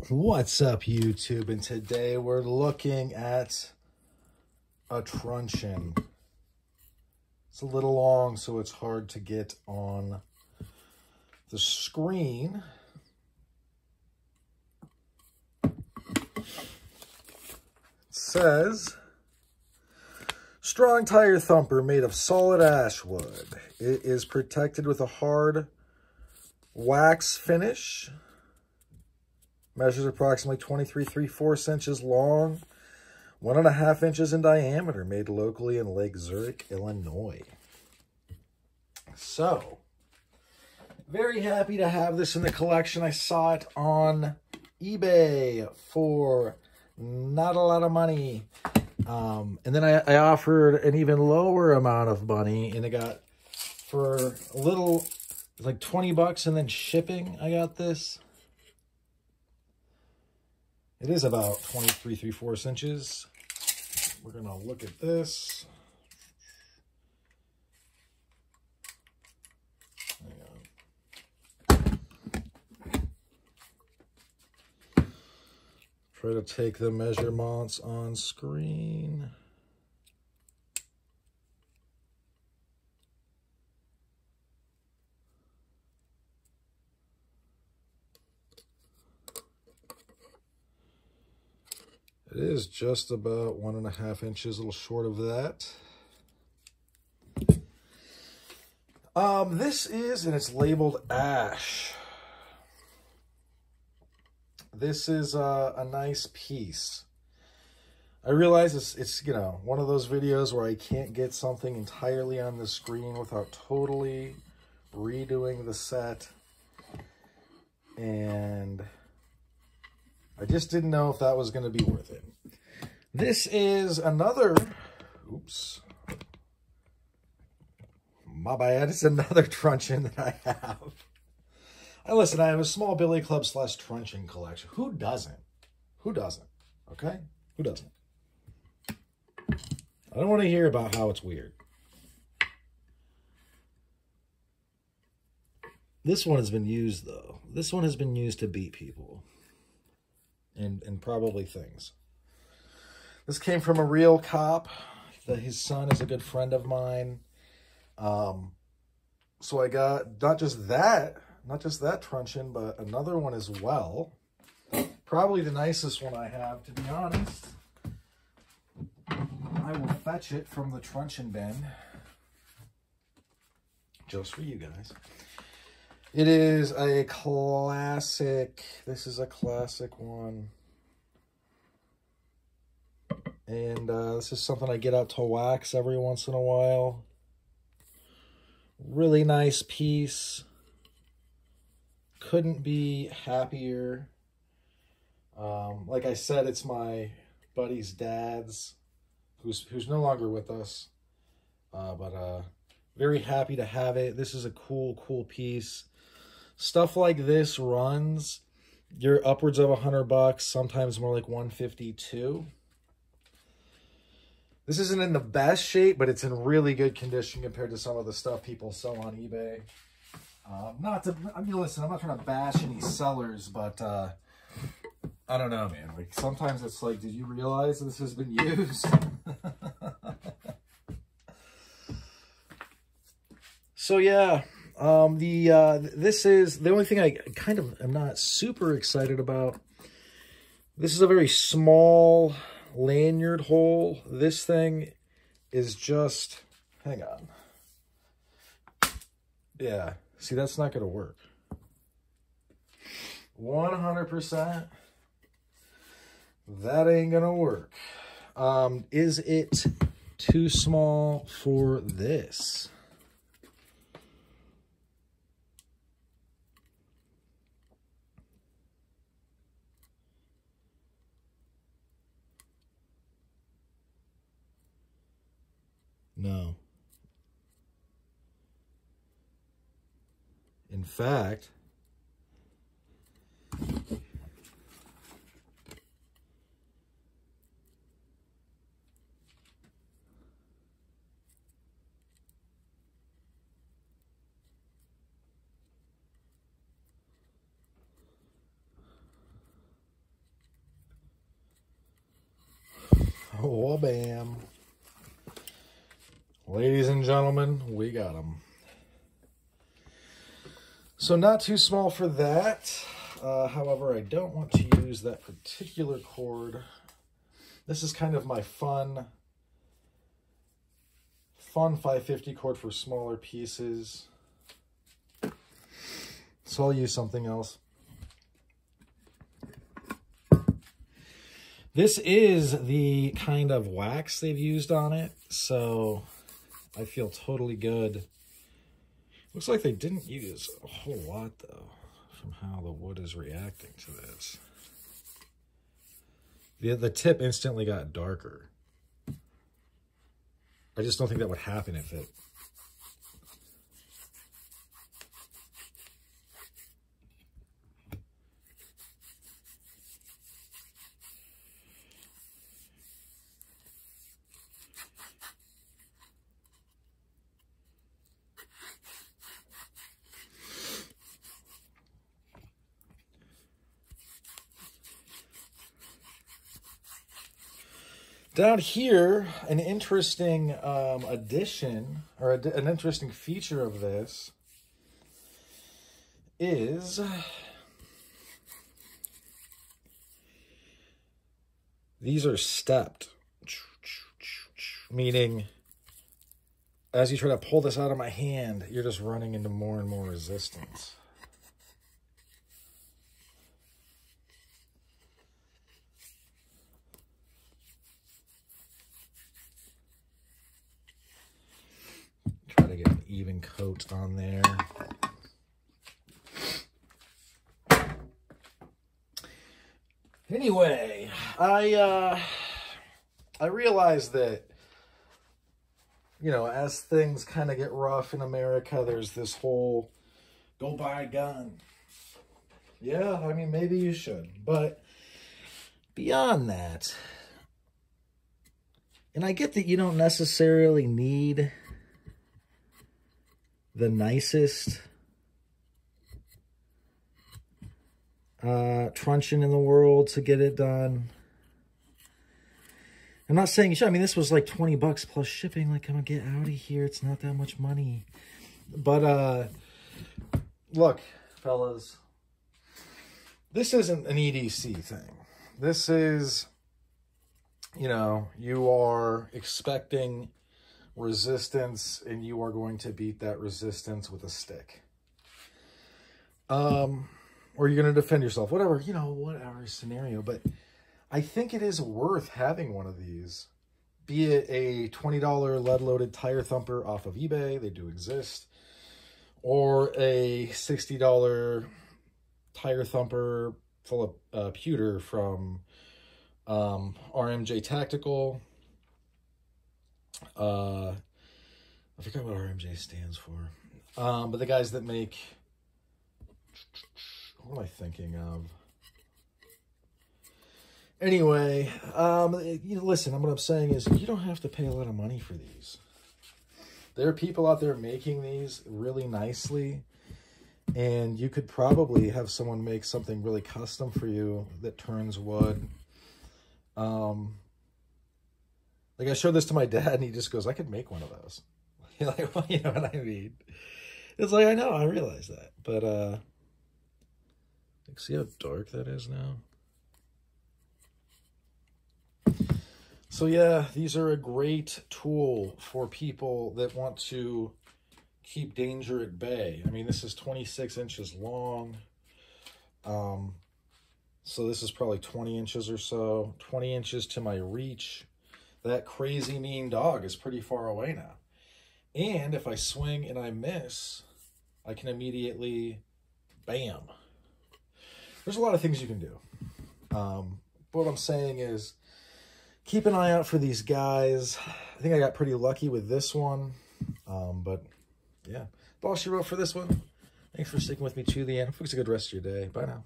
What's up, YouTube? And today we're looking at a truncheon. It's a little long, so it's hard to get on the screen. It says, strong tire thumper made of solid ash wood. It is protected with a hard wax finish. Measures approximately 23 3/4 inches long, 1.5 inches in diameter, made locally in Lake Zurich, Illinois. So, very happy to have this in the collection. I saw it on eBay for not a lot of money. And then I offered an even lower amount of money, and I got for a little, like 20 bucks, and then shipping, I got this. It is about 23 3/4 inches. We're going to look at this. Hang on. Try to take the measurements on screen. It is just about 1.5 inches, a little short of that. This is, and it's labeled ash. This is a nice piece. I realize it's you know, one of those videos where I can't get something entirely on the screen without totally redoing the set. And I just didn't know if that was going to be worth it. This is another, oops, my bad. It's another truncheon that I have. Listen, I have a small billy club / truncheon collection. Who doesn't? Who doesn't? Okay? Who doesn't? I don't want to hear about how it's weird. This one has been used, though. This one has been used to beat people. And probably things. This came from a real cop. His son is a good friend of mine. So I got not just that truncheon, but another one as well. Probably the nicest one I have, to be honest. I will fetch it from the truncheon bin. Just for you guys. It is a classic. This is a classic one. And this is something I get out to wax every once in a while. Really nice piece. Couldn't be happier. Like I said, it's my buddy's dad's, who's no longer with us. But very happy to have it. This is a cool piece. Stuff like this runs, you're upwards of $100, sometimes more like 152. This isn't in the best shape, but it's in really good condition compared to some of the stuff people sell on eBay. Listen, I'm not trying to bash any sellers, but I don't know, man. Like, sometimes it's like, did you realize this has been used? So yeah. This is the only thing I kind of am not super excited about. This is a very small lanyard hole. This thing is just, hang on. Yeah, see, that's not going to work. 100%. That ain't going to work. Is it too small for this? No. In fact, Wha-bam. Ladies and gentlemen, we got them. So not too small for that. However, I don't want to use that particular cord. This is kind of my fun 550 cord for smaller pieces. So I'll use something else. This is the kind of wax they've used on it, so I feel totally good. Looks like they didn't use a whole lot, though, from how the wood is reacting to this. The tip instantly got darker. I just don't think that would happen if it... Down here, an interesting addition, or an interesting feature of this is these are stepped, meaning as you try to pull this out of my hand, you're just running into more and more resistance. Try to get an even coat on there. Anyway, I realize that, you know, as things kind of get rough in America, there's this whole go buy a gun. Yeah, I mean, maybe you should. But beyond that, and I get that you don't necessarily need the nicest truncheon in the world to get it done. I'm not saying you should. I mean, this was like 20 bucks plus shipping. Like, come on, get out of here. It's not that much money. But, look, fellas, this isn't an EDC thing. This is, you know, you are expecting resistance and you are going to beat that resistance with a stick. Or you're going to defend yourself, whatever, you know, whatever scenario. But I think it is worth having one of these, be it a $20 lead-loaded tire thumper off of eBay, they do exist, or a $60 tire thumper full of pewter from RMJ Tactical. I forgot what RMJ stands for. But the guys that make, what am I thinking of? Anyway, you know, listen, what I'm saying is you don't have to pay a lot of money for these. There are people out there making these really nicely, and you could probably have someone make something really custom for you that turns wood. Like I showed this to my dad, and he just goes, I could make one of those. Like, well, you know what I mean? It's like, I know, I realize that. But, see how dark that is now? So yeah, these are a great tool for people that want to keep danger at bay. I mean, this is 26 inches long. So this is probably 20 inches or so. 20 inches to my reach. That crazy mean dog is pretty far away now. And if I swing and I miss, I can immediately, bam. There's a lot of things you can do. What I'm saying is, keep an eye out for these guys. I think I got pretty lucky with this one. But, yeah. That's all she wrote for this one. Thanks for sticking with me to the end. Hope it's a good rest of your day. Bye now.